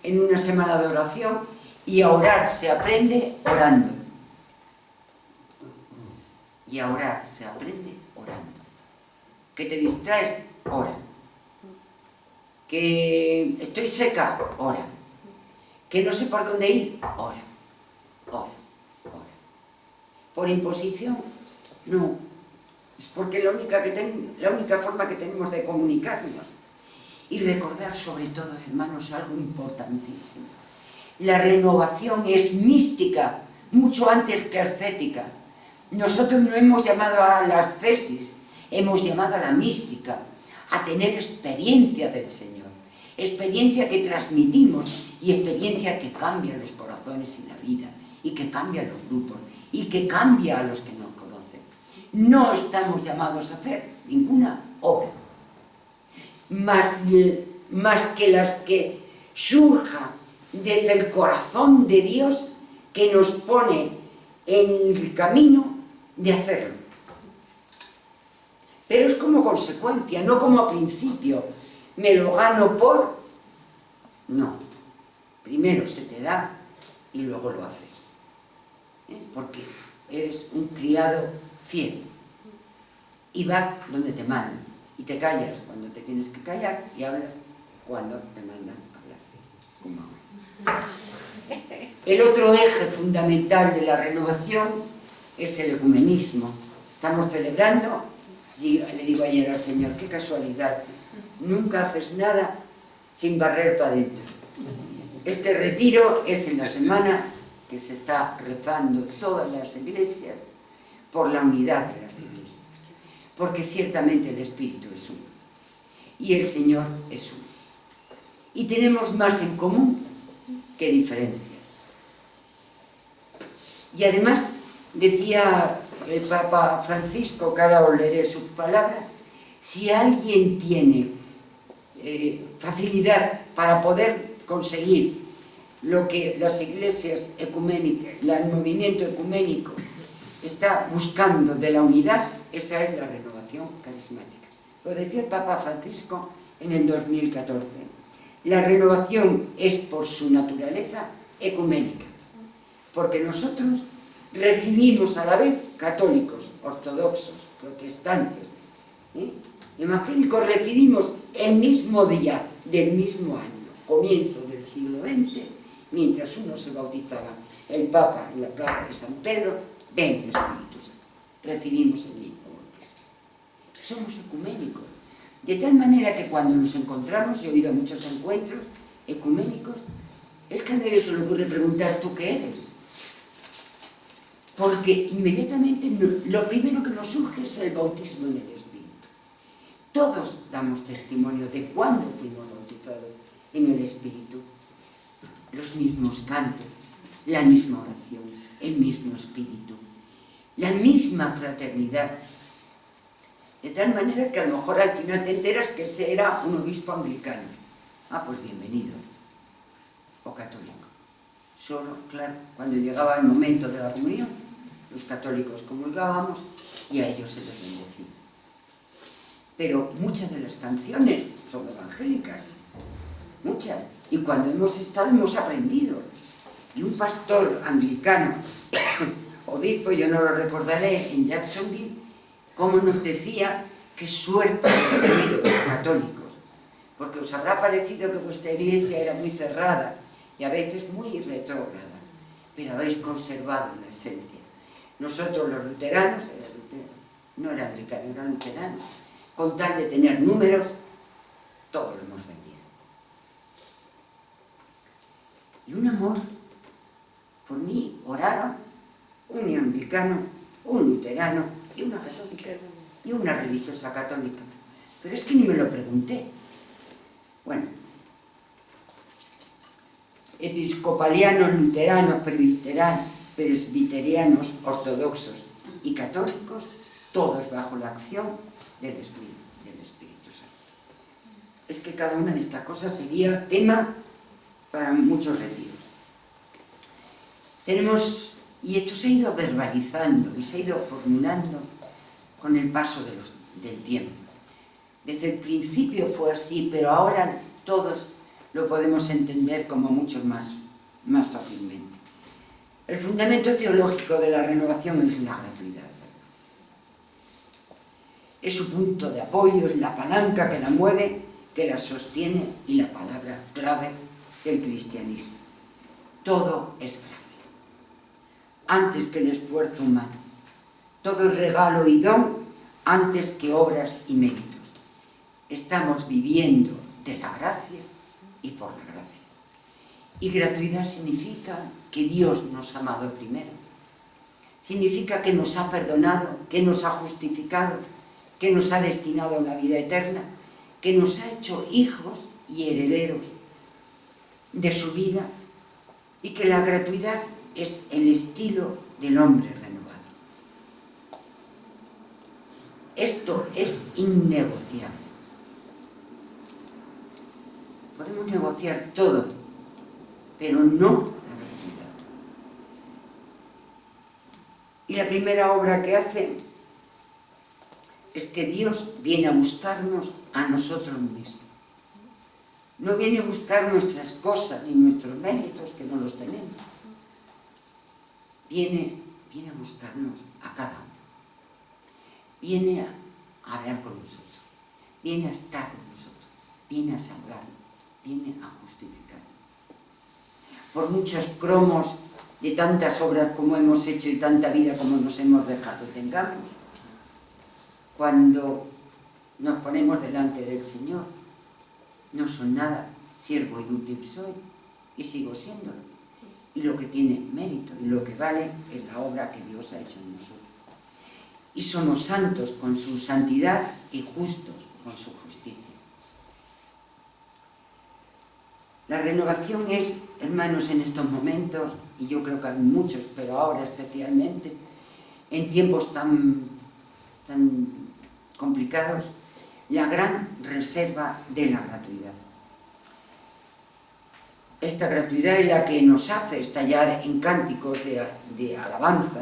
en una semana de oración, y a orar se aprende orando. Y a orar se aprende orando. Que te distraes, ora. Que estoy seca, ora. Que no sé por dónde ir, ora. Ora, ora. Por imposición, no. Es porque la única forma que tenemos de comunicarnos. Y recordar sobre todo, hermanos, algo importantísimo. La renovación es mística, mucho antes que ascética. Nosotros no hemos llamado a la ascesis, hemos llamado a la mística, a tener experiencia del Señor, experiencia que transmitimos y experiencia que cambia los corazones y la vida, y que cambia los grupos, y que cambia a los que nos conocen. No estamos llamados a hacer ninguna obra, más que las que surja desde el corazón de Dios, que nos pone en el camino de hacerlo. Pero es como consecuencia, no como principio. Me lo gano por... No. Primero se te da y luego lo haces. Porque eres un criado fiel. Y vas donde te mandan. Y te callas cuando te tienes que callar y hablas cuando te mandan hablar. Como ahora. El otro eje fundamental de la renovación es el ecumenismo. Estamos celebrando, y le digo ayer al Señor, qué casualidad, nunca haces nada sin barrer para adentro. Este retiro es en la semana que se está rezando todas las iglesias por la unidad de las iglesias, porque ciertamente el Espíritu es uno y el Señor es uno. Y tenemos más en común que diferencias. Y además, decía el Papa Francisco, que ahora os leeré sus palabras, si alguien tiene facilidad para poder conseguir lo que las iglesias ecuménicas, el movimiento ecuménico está buscando de la unidad, esa es la renovación carismática. Lo decía el Papa Francisco en el 2014. La renovación es por su naturaleza ecuménica, porque nosotros recibimos a la vez católicos, ortodoxos, protestantes, evangélicos recibimos el mismo día del mismo año, comienzo del siglo XX, mientras uno se bautizaba, el Papa en la plaza de San Pedro, ven el Espíritu Santo. Recibimos el mismo bautismo. Somos ecuménicos. De tal manera que cuando nos encontramos, yo he ido a muchos encuentros ecuménicos, es que a nadie se le ocurre preguntar ¿tú qué eres? Porque inmediatamente lo primero que nos surge es el bautismo en el Espíritu. Todos damos testimonio de cuándo fuimos bautizados en el Espíritu. Los mismos cantos, la misma oración, el mismo Espíritu, la misma fraternidad. De tal manera que a lo mejor al final te enteras que ese era un obispo anglicano. Ah, pues bienvenido. O católico. Solo, claro, cuando llegaba el momento de la comunión, los católicos comulgábamos y a ellos se les bendecía. Pero muchas de las canciones son evangélicas, muchas. Y cuando hemos estado, hemos aprendido. Y un pastor anglicano, obispo, yo no lo recordaré, en Jacksonville, como nos decía, qué suerte habéis tenido los católicos, porque os habrá parecido que vuestra iglesia era muy cerrada y a veces muy retrógrada, pero habéis conservado la esencia. Nosotros los luteranos, no era anglicano, era luterano, con tal de tener números, todo lo hemos vendido. Y un amor, por mí oraron un anglicano, un luterano y una católica y una religiosa católica. Pero es que ni me lo pregunté. Bueno, episcopalianos, luteranos, presbiterianos, ortodoxos y católicos, todos bajo la acción del Espíritu Santo. Es que cada una de estas cosas sería tema para muchos retiros. Tenemos, y esto se ha ido verbalizando y se ha ido formulando con el paso del tiempo. Desde el principio fue así, pero ahora todos lo podemos entender como mucho más fácilmente. El fundamento teológico de la renovación es la gratuidad. Es su punto de apoyo, es la palanca que la mueve, que la sostiene y la palabra clave del cristianismo. Todo es gracia. Antes que el esfuerzo humano. Todo es regalo y don antes que obras y méritos. Estamos viviendo de la gracia y por la gracia. Y gratuidad significa que Dios nos ha amado primero. Significa que nos ha perdonado, que nos ha justificado, que nos ha destinado a una vida eterna, que nos ha hecho hijos y herederos de su vida, y que la gratuidad es el estilo del hombre renovado. Esto es innegociable. Podemos negociar todo, pero no la gratuidad. Y la primera obra que hace es que Dios viene a buscarnos a nosotros mismos. No viene a buscar nuestras cosas ni nuestros méritos, que no los tenemos. Viene a buscarnos a cada uno. Viene a hablar con nosotros. Viene a estar con nosotros. Viene a salvarnos. Viene a justificarnos. Por muchos cromos de tantas obras como hemos hecho y tanta vida como nos hemos dejado tengamos, cuando nos ponemos delante del Señor, no son nada, siervo inútil soy y sigo siéndolo. Y lo que tiene mérito y lo que vale es la obra que Dios ha hecho en nosotros. Y somos santos con su santidad y justos con su justicia. La renovación es, hermanos, en estos momentos, y yo creo que hay muchos, pero ahora especialmente, en tiempos tan complicados, la gran reserva de la gratuidad. Esta gratuidad es la que nos hace estallar en cánticos de alabanza,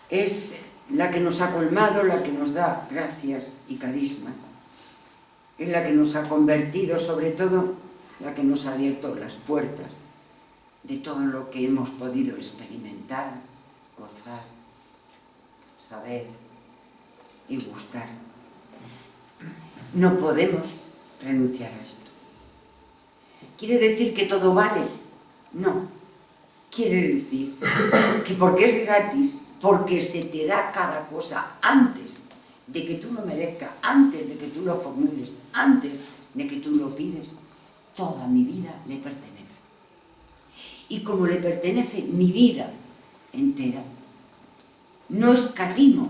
es la que nos ha colmado, la que nos da gracias y carisma, es la que nos ha convertido, sobre todo, la que nos ha abierto las puertas de todo lo que hemos podido experimentar, gozar, saber y gustar no podemos renunciar a esto. ¿Quiere decir que todo vale? No. Quiere decir que porque es gratis, porque se te da cada cosa antes de que tú lo merezcas, antes de que tú lo formules, antes de que tú lo pides, toda mi vida le pertenece. Y como le pertenece mi vida entera, no escatimo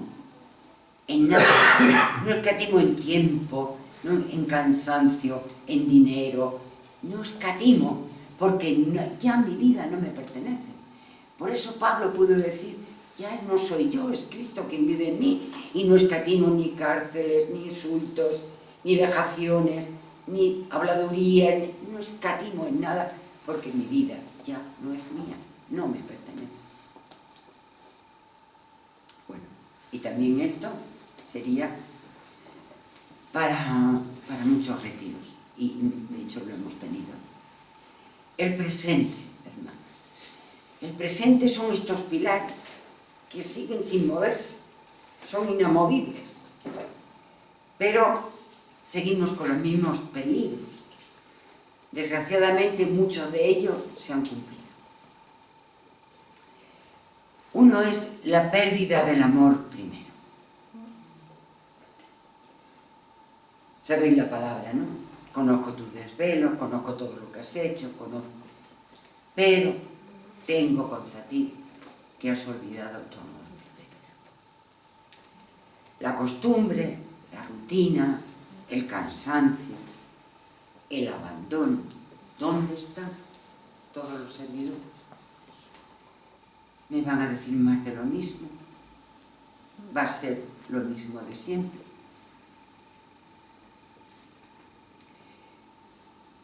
en nada, no escatimo en tiempo, no en cansancio, en dinero, no escatimo, porque ya mi vida no me pertenece. Por eso Pablo pudo decir, ya no soy yo, es Cristo quien vive en mí, y no escatimo ni cárceles, ni insultos, ni vejaciones, ni habladuría, no escatimo en nada, porque mi vida ya no es mía, no me pertenece. Bueno, y también esto sería para muchos retiros, y de hecho lo hemos tenido. El presente, hermanos. El presente son estos pilares que siguen sin moverse, son inamovibles, pero seguimos con los mismos peligros. Desgraciadamente muchos de ellos se han cumplido. Uno es la pérdida del amor primero. Sabéis la palabra, ¿no? Conozco tus desvelos, conozco todo lo que has hecho, conozco. Pero tengo contra ti que has olvidado tu amor primero. La costumbre, la rutina, el cansancio, el abandono. ¿Dónde están todos los servidores? ¿Me van a decir más de lo mismo? ¿Va a ser lo mismo de siempre?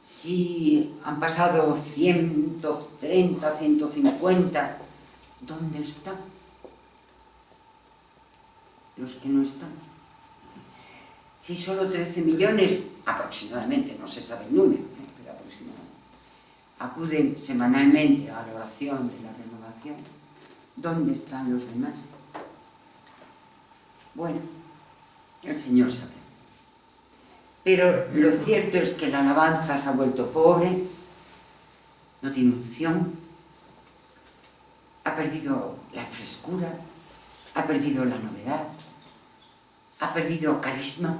Si han pasado 130, 150, ¿dónde están los que no están? Si solo 13 millones, aproximadamente, no se sabe el número, pero aproximadamente, acuden semanalmente a la oración de la renovación, ¿dónde están los demás? Bueno, el Señor sabe. Pero lo cierto es que la alabanza se ha vuelto pobre, no tiene unción, ha perdido la frescura, ha perdido la novedad, ha perdido carisma.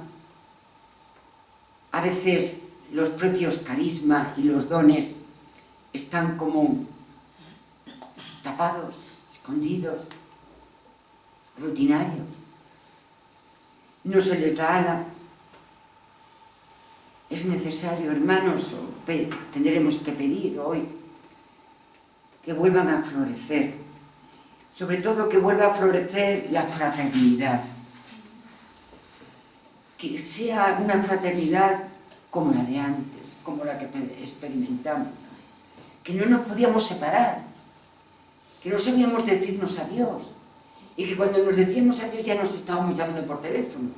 A veces los propios carismas y los dones están como tapados, escondidos, rutinarios. No se les da ala. Es necesario, hermanos, tendremos que pedir hoy que vuelvan a florecer, sobre todo que vuelva a florecer la fraternidad, que sea una fraternidad como la de antes, como la que experimentamos, que no nos podíamos separar, que no sabíamos decirnos adiós, y que cuando nos decíamos adiós ya nos estábamos llamando por teléfono,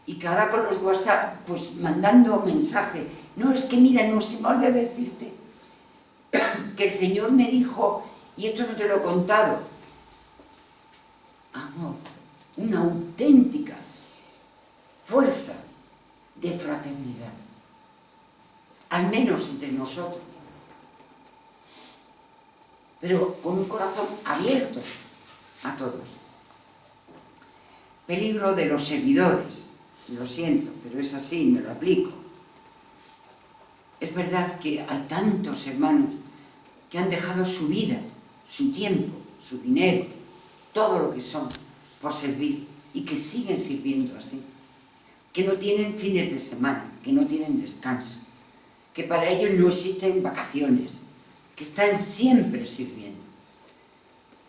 y que ahora con los WhatsApp, pues mandando mensaje, no, es que mira, no se me olvidó decirte que el Señor me dijo, y esto no te lo he contado. Amor, una auténtica fuerza de fraternidad, al menos entre nosotros, pero con un corazón abierto a todos. Peligro de los servidores. Lo siento, pero es así, me lo aplico. Es verdad que hay tantos hermanos que han dejado su vida, su tiempo, su dinero, todo lo que son, por servir, y que siguen sirviendo así, que no tienen fines de semana, que no tienen descanso, que para ellos no existen vacaciones, que están siempre sirviendo.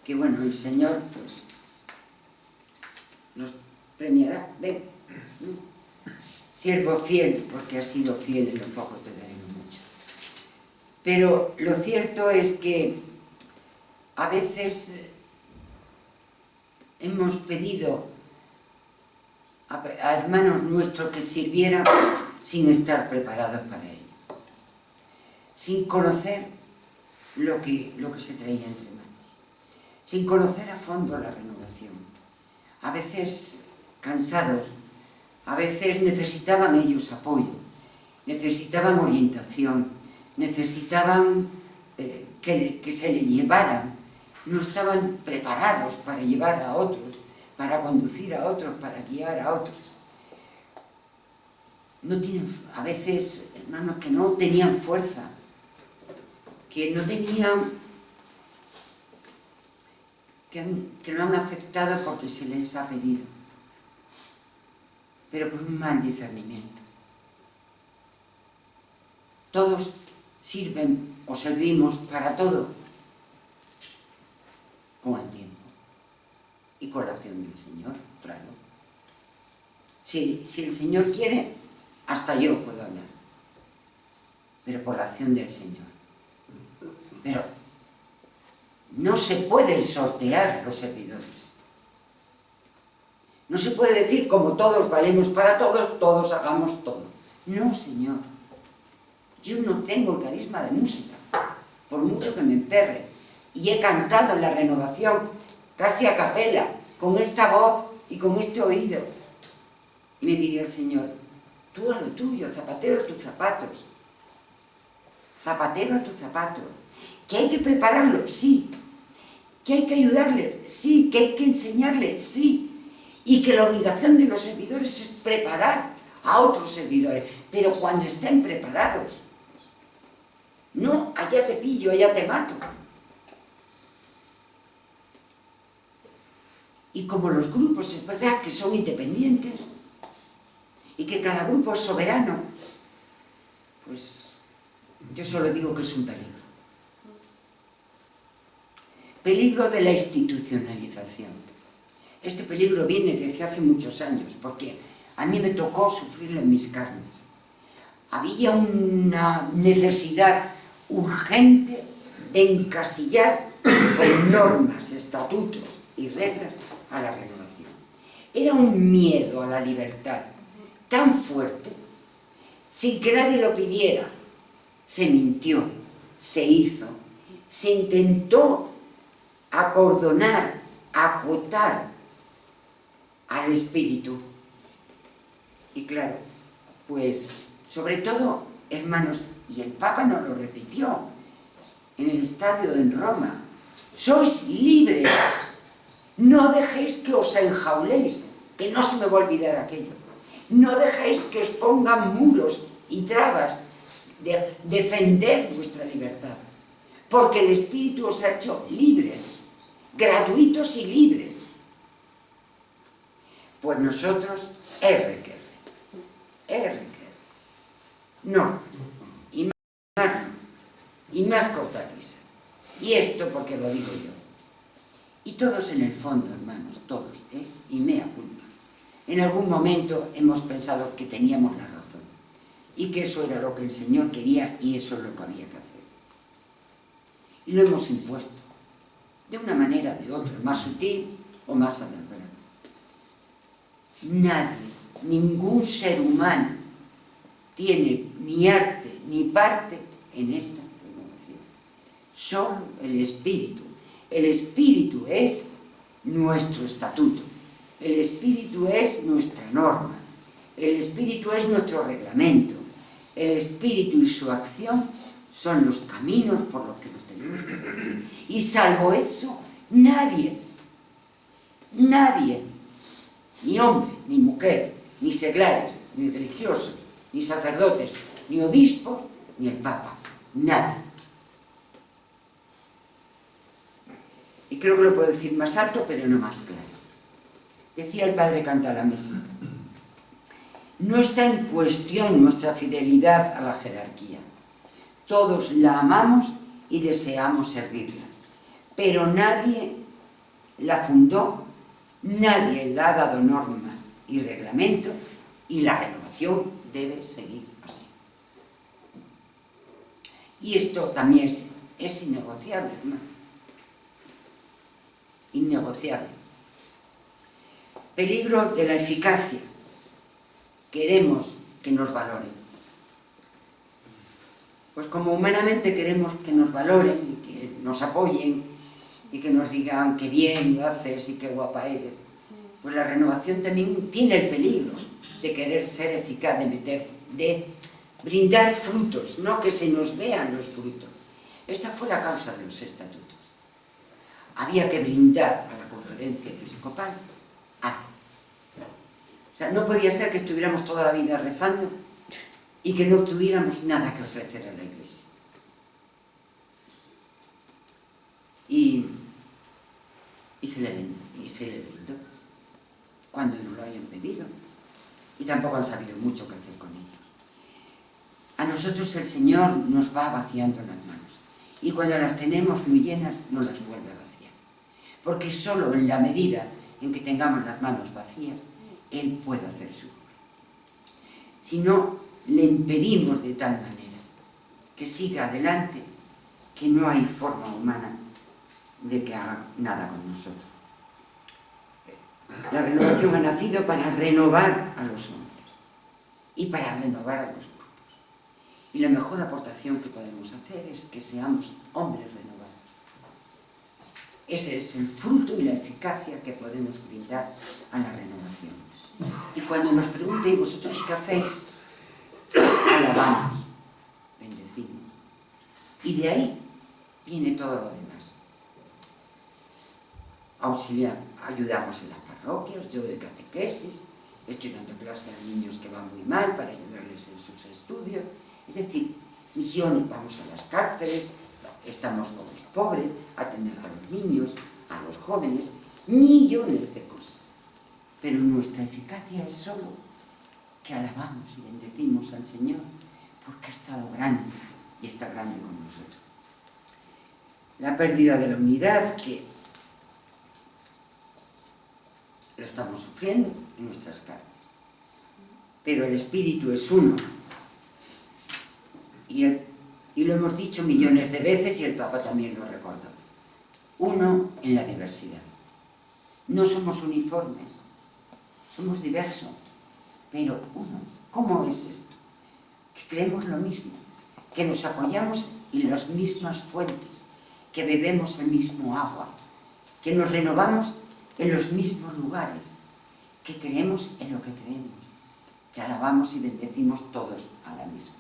Que bueno, el Señor pues los premiará. Ven, siervo fiel, porque has sido fiel en lo poco, te daré lo mucho. Pero lo cierto es que a veces hemos pedido a hermanos nuestros que sirvieran sin estar preparados para ello, sin conocer lo que se traía entre manos, sin conocer a fondo la renovación, a veces cansados A veces necesitaban ellos apoyo, necesitaban orientación, necesitaban que se les llevaran. No estaban preparados para llevar a otros, para conducir a otros, para guiar a otros. No tienen, a veces, hermanos, que no tenían fuerza, que no tenían, que no han aceptado porque se les ha pedido, pero por un mal discernimiento. Todos sirven o servimos para todo con el tiempo y con la acción del Señor, claro. Si el Señor quiere, hasta yo puedo hablar, pero por la acción del Señor. Pero no se pueden sortear los servidores. No se puede decir, como todos valemos para todos, todos hagamos todo. No, Señor. Yo no tengo el carisma de música, por mucho que me emperre. Y he cantado en la renovación, casi a capela, con esta voz y con este oído. Y me diría el Señor, tú a lo tuyo, zapatero a tus zapatos. Zapatero a tus zapatos. ¿Que hay que prepararlo? Sí. ¿Que hay que ayudarle? Sí. ¿Que hay que enseñarle? Sí. Y que la obligación de los servidores es preparar a otros servidores, pero cuando estén preparados. No, allá te pillo, allá te mato. Y como los grupos es verdad que son independientes y que cada grupo es soberano, pues yo solo digo que es un peligro. Peligro de la institucionalización. Este peligro viene desde hace muchos años, porque a mí me tocó sufrirlo en mis carnes. Había una necesidad urgente de encasillar con normas, estatutos y reglas a la renovación. Era un miedo a la libertad tan fuerte, sin que nadie lo pidiera. Se mintió, se hizo, se intentó acordonar, acotar al espíritu. Y claro, pues sobre todo, hermanos, y el Papa nos lo repitió en el estadio en Roma, sois libres, no dejéis que os enjauléis, que no se me va a olvidar aquello, no dejéis que os pongan muros y trabas de defender vuestra libertad, porque el Espíritu os ha hecho libres, gratuitos y libres. Pues nosotros, no, y más cortapisa. Y esto porque lo digo yo. Y todos en el fondo, hermanos, todos, y mea culpa. En algún momento hemos pensado que teníamos la razón y que eso era lo que el Señor quería y eso es lo que había que hacer. Y lo hemos impuesto, de una manera o de otra, más sutil o más alargada. Nadie, ningún ser humano tiene ni arte ni parte en esta renovación. Solo el Espíritu. El Espíritu es nuestro estatuto. El Espíritu es nuestra norma. El Espíritu es nuestro reglamento. El Espíritu y su acción son los caminos por los que nos tenemos que regir. Y salvo eso, nadie, ni hombre, ni mujer, ni seglares, ni religiosos, ni sacerdotes, ni obispos, ni el Papa, nada. Y creo que lo puedo decir más alto, pero no más claro. Decía el Padre Cantalamessa, no está en cuestión nuestra fidelidad a la jerarquía. Todos la amamos y deseamos servirla, pero nadie la fundó, nadie le ha dado norma y reglamento, y la renovación debe seguir así. Y esto también es innegociable, hermano. Innegociable. Peligro de la eficacia. Queremos que nos valoren. Pues como humanamente queremos que nos valoren y que nos apoyen y que nos digan qué bien lo haces y qué guapa eres, pues la renovación también tiene el peligro de querer ser eficaz, de brindar frutos, no que se nos vean los frutos. Esta fue la causa de los estatutos. Había que brindar a la conferencia episcopal algo. O sea, no podía ser que estuviéramos toda la vida rezando y que no tuviéramos nada que ofrecer a la Iglesia. Y se le brindó cuando nos lo habían pedido, y tampoco han sabido mucho qué hacer con ellos. A nosotros el Señor nos va vaciando las manos, y cuando las tenemos muy llenas nos las vuelve a vaciar, porque solo en la medida en que tengamos las manos vacías Él puede hacer su obra. Si no, le impedimos de tal manera que siga adelante, que no hay forma humana de que haga nada con nosotros. La renovación ha nacido para renovar a los hombres y para renovar a los grupos. Y la mejor aportación que podemos hacer es que seamos hombres renovados. Ese es el fruto y la eficacia que podemos brindar a la renovación. Y cuando nos pregunten, ¿vosotros qué hacéis? Alabamos, bendecimos. Y de ahí viene todo lo demás. Ayudamos en las parroquias, yo doy catequesis, estoy dando clase a niños que van muy mal para ayudarles en sus estudios. Es decir, misiones, vamos a las cárceles, estamos con los pobres, atender a los niños, a los jóvenes, millones de cosas. Pero nuestra eficacia es solo que alabamos y bendecimos al Señor porque ha estado grande y está grande con nosotros. La pérdida de la unidad, que lo estamos sufriendo en nuestras carnes, pero el Espíritu es uno, y lo hemos dicho millones de veces y el Papa también lo recordó: uno en la diversidad. No somos uniformes, somos diversos, pero uno. ¿Cómo es esto? Que creemos lo mismo, que nos apoyamos en las mismas fuentes, que bebemos el mismo agua, que nos renovamos en los mismos lugares, que creemos en lo que creemos, que alabamos y bendecimos todos a la misma.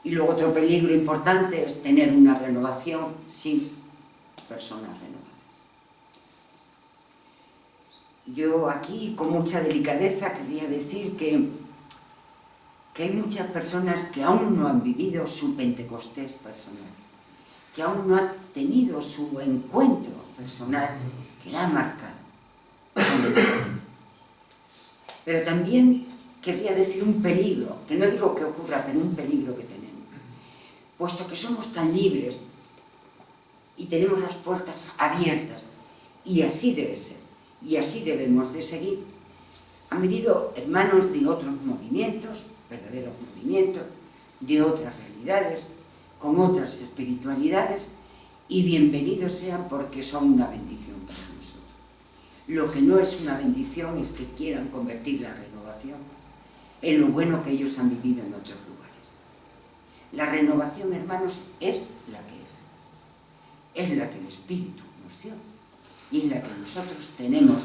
Y luego otro peligro importante es tener una renovación sin personas renovadas. Yo aquí, con mucha delicadeza, quería decir que hay muchas personas que aún no han vivido su Pentecostés personal, que aún no han tenido su encuentro personal que la ha marcado con el Señor. Pero también querría decir un peligro, que no digo que ocurra, pero un peligro que tenemos. Puesto que somos tan libres y tenemos las puertas abiertas, y así debe ser, y así debemos de seguir, han venido hermanos de otros movimientos, verdaderos movimientos, de otras realidades, con otras espiritualidades, y bienvenidos sean porque son una bendición para nosotros. Lo que no es una bendición es que quieran convertir la renovación en lo bueno que ellos han vivido en otros lugares. La renovación, hermanos, es la que es la que el Espíritu nos dio, y en la que nosotros tenemos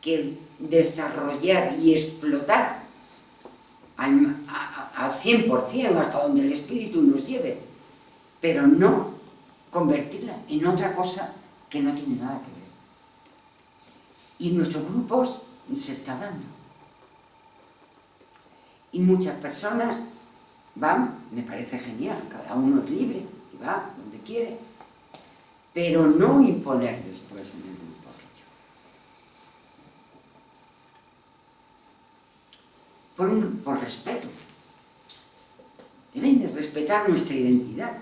que desarrollar y explotar al 100%, hasta donde el Espíritu nos lleve, pero no convertirla en otra cosa que no tiene nada que ver. Y en nuestros grupos se está dando. Y muchas personas van, me parece genial, cada uno es libre y va donde quiere, pero no imponer después en el grupo aquello. Por respeto. Deben de respetar nuestra identidad.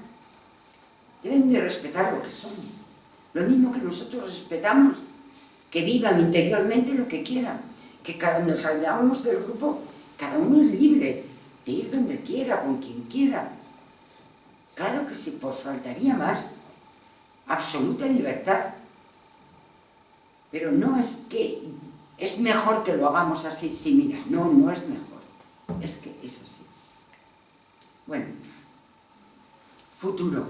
Deben de respetar lo que somos. Lo mismo que nosotros respetamos, que vivan interiormente lo que quieran. Que cuando salgamos del grupo, cada uno es libre de ir donde quiera, con quien quiera. Claro que sí, pues faltaría más. Absoluta libertad. Pero no es que es mejor que lo hagamos así. Sí, mira, no es mejor. Es que es así. Bueno, futuro.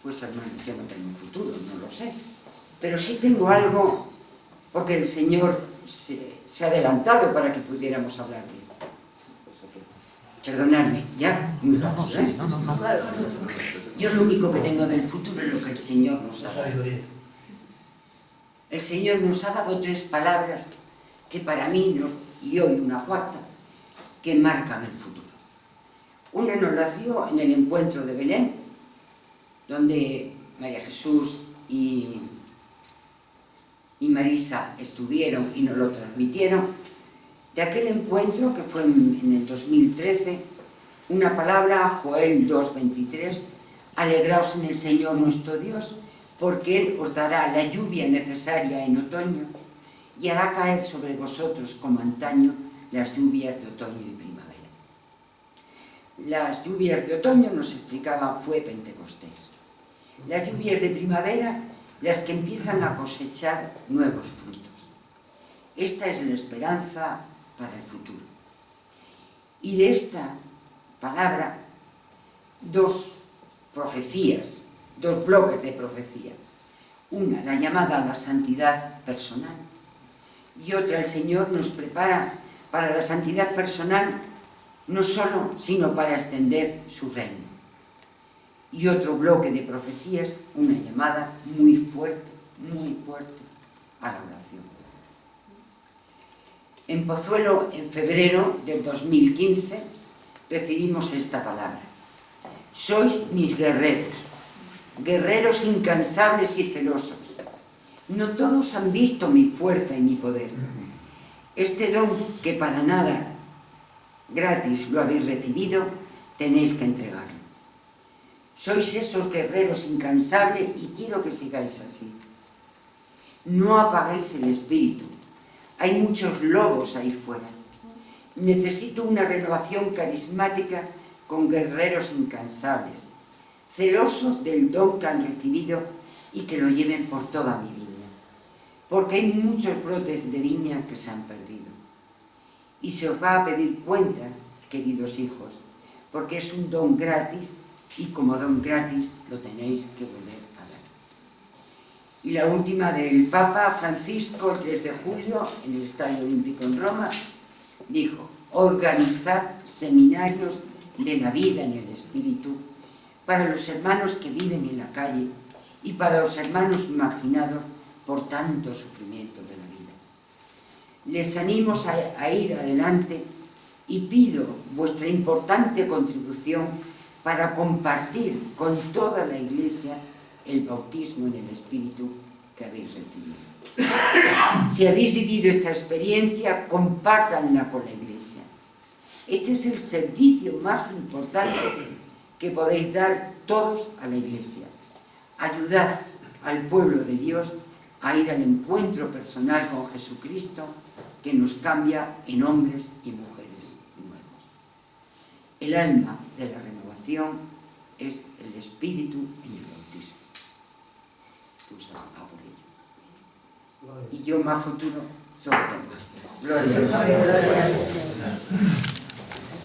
Pues hermano, yo no tengo futuro, no lo sé. Pero sí tengo algo, porque el Señor se ha adelantado para que pudiéramos hablar de él. Perdonadme, ya, muy rápido, ¿eh? Yo lo único que tengo del futuro es lo que el Señor nos ha dado. El Señor nos ha dado 3 palabras que para mí, y hoy una cuarta, que marcan el futuro. Una nos la dio en el encuentro de Belén, donde María Jesús y Marisa estuvieron y nos lo transmitieron. De aquel encuentro, que fue en el 2013, una palabra, Joel 2:23, alegraos en el Señor nuestro Dios, porque Él os dará la lluvia necesaria en otoño y hará caer sobre vosotros como antaño las lluvias de otoño y primavera. Las lluvias de otoño, nos explicaban, fue Pentecostés. Las lluvias de primavera, las que empiezan a cosechar nuevos frutos. Esta es la esperanza para el futuro. Y de esta palabra, 2 profecías, 2 bloques de profecía. Una, la llamada a la santidad personal, y otra, el Señor nos prepara para la santidad personal, no solo, sino para extender su reino. Y otro bloque de profecías, una llamada muy fuerte a la oración. En Pozuelo, en febrero del 2015, recibimos esta palabra. Sois mis guerreros, guerreros incansables y celosos. No todos han visto mi fuerza y mi poder. Este don que para nada gratis lo habéis recibido, tenéis que entregarlo. Sois esos guerreros incansables y quiero que sigáis así. No apaguéis el espíritu. Hay muchos lobos ahí fuera. Necesito una renovación carismática con guerreros incansables, celosos del don que han recibido y que lo lleven por toda mi viña. Porque hay muchos brotes de viña que se han perdido. Y se os va a pedir cuenta, queridos hijos, porque es un don gratis y como don gratis lo tenéis que volver a dar. Y la última del Papa Francisco, el 3 de julio, en el Estadio Olímpico en Roma, dijo: organizad seminarios de la vida en el espíritu para los hermanos que viven en la calle y para los hermanos marginados por tanto sufrimiento de la vida. Les animo a ir adelante y pido vuestra importante contribución para compartir con toda la Iglesia el bautismo en el Espíritu que habéis recibido. Si habéis vivido esta experiencia, compártanla con la Iglesia. Este es el servicio más importante que podéis dar todos a la Iglesia. Ayudad al pueblo de Dios a ir al encuentro personal con Jesucristo, que nos cambia en hombres y mujeres nuevos. El alma de la renovación es el Espíritu en el bautismo. Pues a por ello. Y yo más futuro solo tengo esto. Gloria a Dios.